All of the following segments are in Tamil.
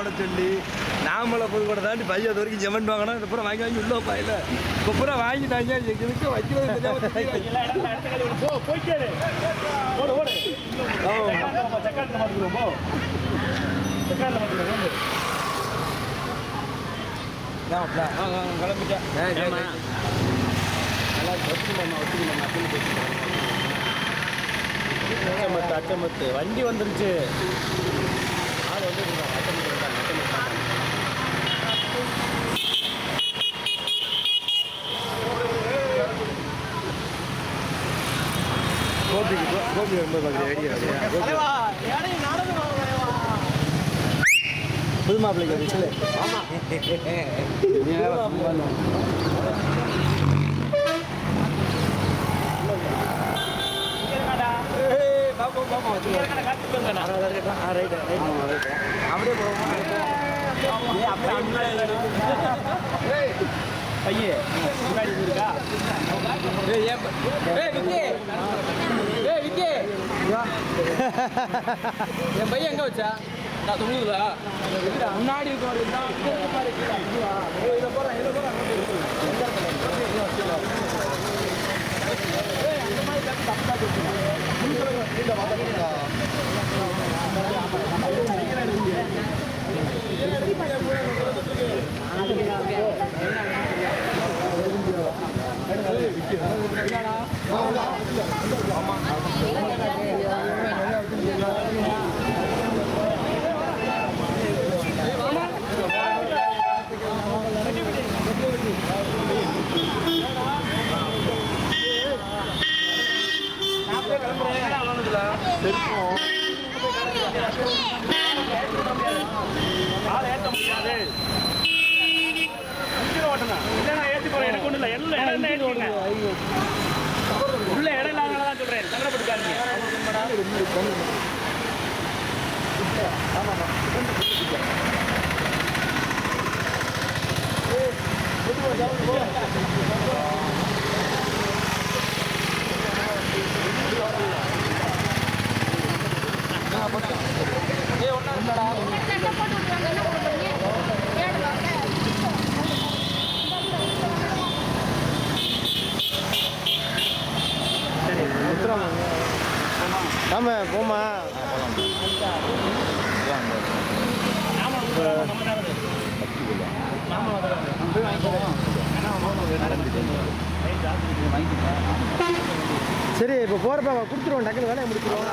போட சொல்லி நாமளை புதுக்கோட்டை தாண்டி பையன் வரைக்கும் ஜெமெண்ட் வாங்கினா இந்த பூரா வாங்கி உள்ள பாயில இப்போ பூரா வாங்கிட்டாங்க எங்களுக்கு வைக்கிறது அச்சமத்து வண்டி வந்துருச்சு ஆள் வந்து கோபி ரொம்ப புது மாப்பிள்ளைக்கு வந்துச்சுல அப்படியே பையன் இருக்கா என் பையன் எங்க வச்சா நான் தொங்குதுல முன்னாடி ஆள் ஏற்ற முடியாது ஏற்றி போறேன் எனக்கு ஒண்ணு இல்லை எல்லாம் ஏற்றிங்க உள்ள இடம் இல்லாதனாலதான் சொல்றேன் சங்கடப்பட்டுக்காதீங்க ஆமா போமா சரி இப்போ போகிறப்ப கொடுத்துருவோம் டக்குனு வேலையை முடிச்சிருவோம்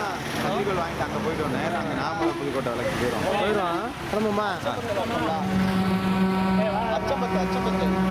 வாங்கிட்டு அங்கே போயிட்டு நேரம் அங்கே நாம புதுக்கோட்டை வேலைக்கு போயிடும் கிளம்புமா